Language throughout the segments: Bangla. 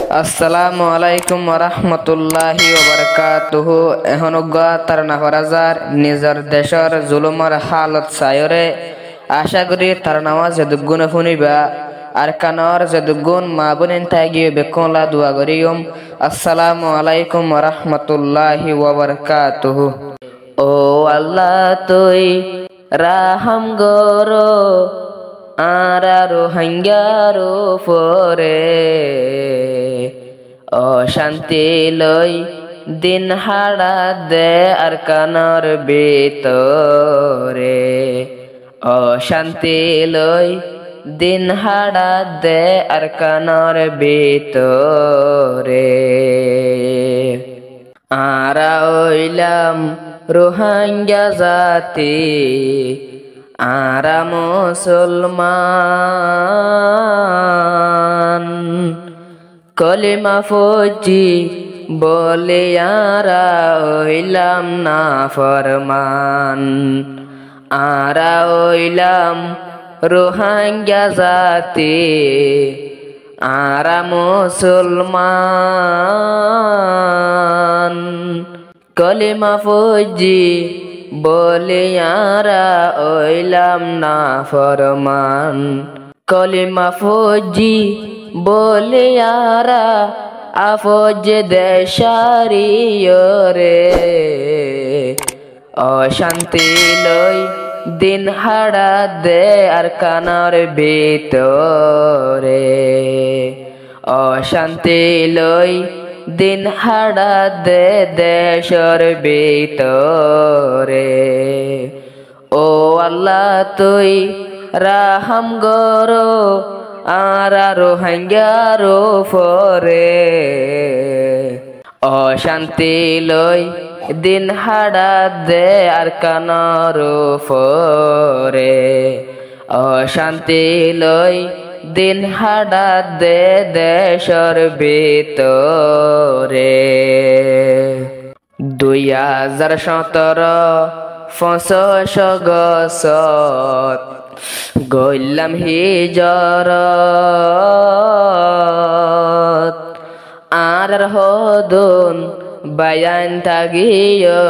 আসসালামু আলাইকুম ওরহমতুল্লাহি ওবরকাতুহু। এহনুগা তারনা ফরাজার নিজর দেশর জুলুমর হালত সায়রে আশা করি তার নামাজ যেদুগুণ শুনিবা আর কানর যেদুগুণ মা বোনেন তাগিয়ে বেকলা দোয়া করিম। আসসালামু আলাইকুম ওরহমতুল্লাহি ওবরকাতুহু। ও আল্লাহ তুই রাহাম গরো আরারো হাঙ্গারো পরে অশান্তি লই দিন হাড়া দে আর কানর ভিতরে অশান্তি লই দিন হাড়া দে আর কানর ভিতরে আরা ওইলাম রোহিঙ্গা জাতি আরা মুসলমান কলিমা ফৌজি বলে আরা ওইলাম না ফরমান আরা ওইলাম রোহিঙ্গা জাতি আরা মুসলমান কলিমা ফৌজি বলে আরা ওইলাম না ফরমান কলিমা ফৌজি বলে আরা আফজ দেশারিয়রে অশান্তি লই দিন হাড়া দে আর কানার ভিতরে অশান্তি লই দিন হাড়া দে দেশর ভিতরে ও আল্লাহ তুই রাহাম গরো আরা রোহিঙ্গারো পরে অশান্তি লই দিন হাড়া দে আর কানার পরে অশান্তি লই দিন হাড়া দে দেশর ভিতরে 2017 ৫০ গছত গইলাম হিজরত আর হদুন বায়ান থাকিও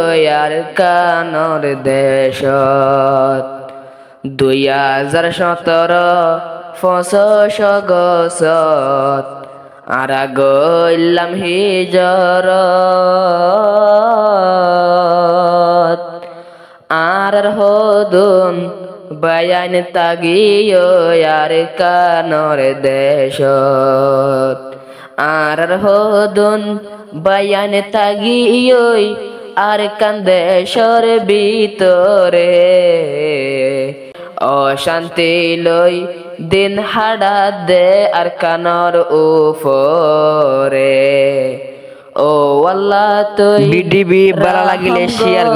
আর কানর দেশত 2017 ৫০ গছত আরা গইলাম হিজরত আর হদুন বায়ান তাগিও আর কানর দেশত আর হদুন বায়ান তাগিও আর কান দেশর ভিতরে অশান্তি লই দিন হাড়া দে আর কানর উপরে ও আল্লাহ তুই বিডিবি ভালো লাগিলে শেয়ার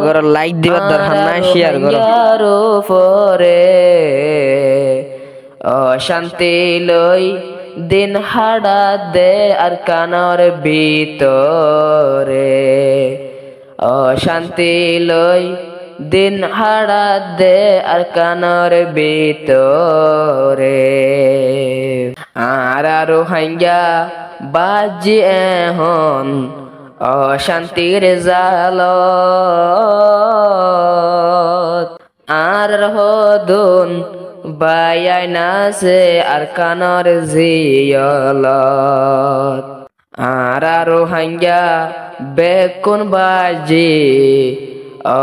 করো লাইক দিবার দরকার নাই শেয়ার করো উপরে অশান্তি লই দিন হাড়া দে আর কানর ভিতরে অশান্তি লই দিন হাড়া দে আর কানর ভিতরে আরা রোহিঙ্গা বাজি এখন অশান্তির জালত আর হদুন বায়াই নাছে আর কানর জিয়লত আরা রোহিঙ্গা বেকুন বাজি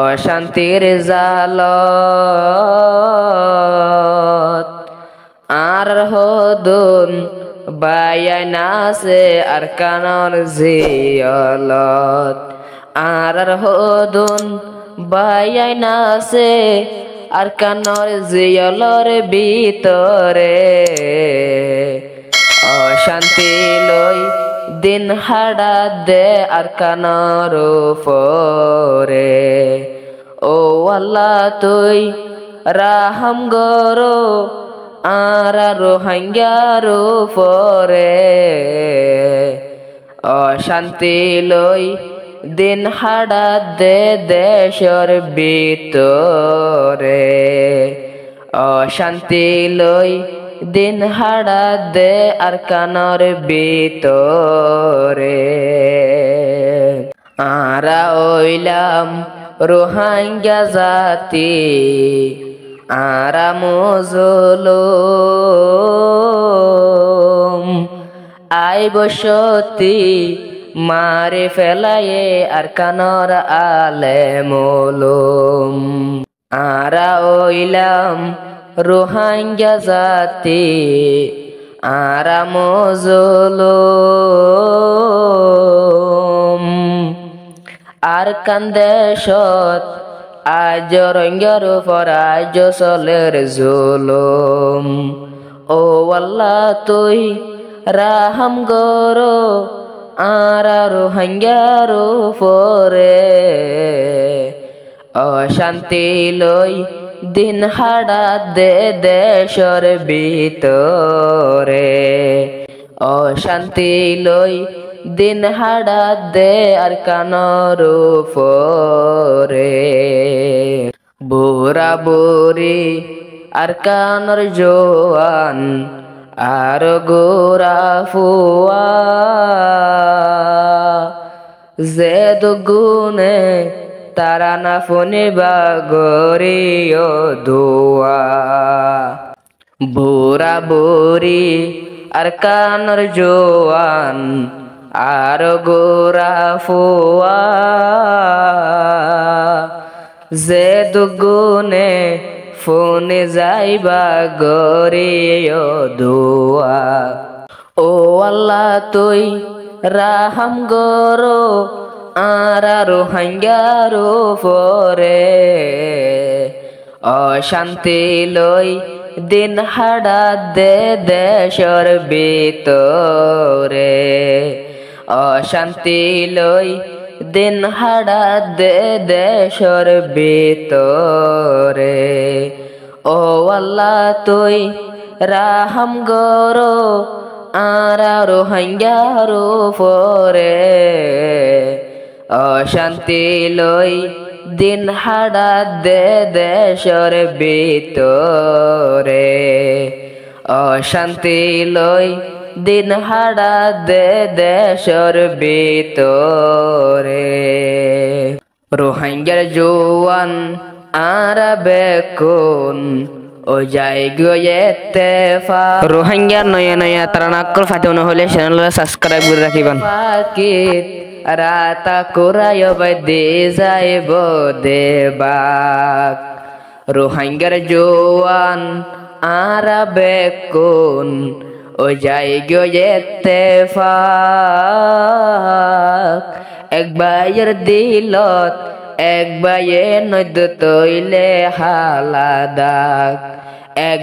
অশান্তির জালত আর হদুন বায়াই নাছে আর কানর জিয়লত আর হদুন বায়াই নাছে আর কানর জিয়লর ভিতরে অশান্তি লই দিন হাড়া দে আর কানর উপরে ও আল্লাহ তুই রাহাম গরো আরা রোহিঙ্গার উপরে অশান্তি লই দিন হাড়া দে দেশর ভিতরে অশান্তি লই দিন হাড়া দে আর কানর ভিতরে আরা ওইলাম রোহিঙ্গা জাতি আরা মজলুম আই বসতি মারে ফেলায়ে আর কানর আলে মলুম আরা ওইলাম রোহিঙ্গা জাতি আরা মজলুম আর কান্দেশত আজ রোহিঙ্গার উপর আজ চলের জুলুম ও আল্লাহ তুই রাহম গরো আরা রোহিঙ্গার উপরে অশান্তি লই দিন হাড়া দে দেশর ভিতরে অশান্তি লই দিন হাড়া দে আর কানর উপরে বুড়া বুড়ি আর কানর জোয়ান আর গোরা ফুয়া যে দুগুনে তারা না ফোনে বা গরিও দোয়া বুড়া বুড়ি আর কানর জোয়ান আর গোরা ফুয়া যে দুগুনে ফোনে যাইবা গরিও দোয়া ও আল্লাহ তুই রাহম গরো আরা রোহিঙ্গার উপরে অশান্তি লই দিন হাড়া দে দেশর ভিতরে অশান্তি লই দিন হাড়া দে দেশর ভিতরে ও আল্লাহ তুই রাহম গরো আরা রোহিঙ্গার উপরে অশান্তি লই দিন হাড়া দে দেশর ভিতরে অশান্তি লই দিন হাড়া দে দেশর ভিতরে রোহিঙ্গার জোয়ান আরা বেকুন ও যাই গিয়েতে রোহিঙ্গার নয়া নয়া তারা নাকল ফাটিও নহলে চ্যানেল সাবস্ক্রাইব করে রাখিবেন পাকিত রাতা কোরায় দে যাইব দেবাক রোহিঙ্গার জোয়ান আরা বেকুন ও যাই গিয়েতে এক বাইয়ের দিলত এক বাইয়ে নদ তৈলে হালাদাক এক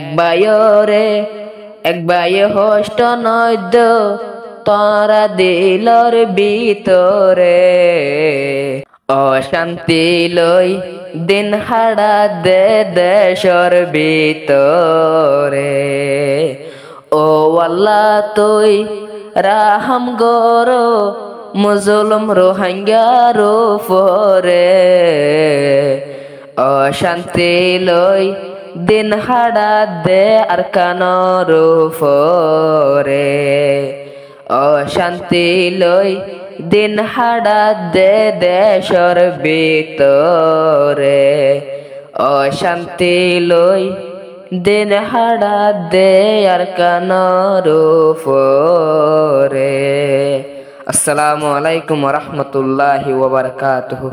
বাইয়ে হষ্ট নদ তোরা দিলর ভিতরে অশান্তি লই দিন হাড়া দে দেশর ভিতরে ও আল্লাহ তুই রাহম গরো মুজলুম রোহিঙ্গার উপরে অশান্তি লই দিন হাড়া দে আর কানর উপরে অশান্তি লই দিন হাড়া দে দেশর ভিতরে অশান্তি লই দিন হাড়া দে আর কানর উপরে। আসসালামু আলাইকুম ওয়া রাহমাতুল্লাহি ওয়া বারাকাতুহু।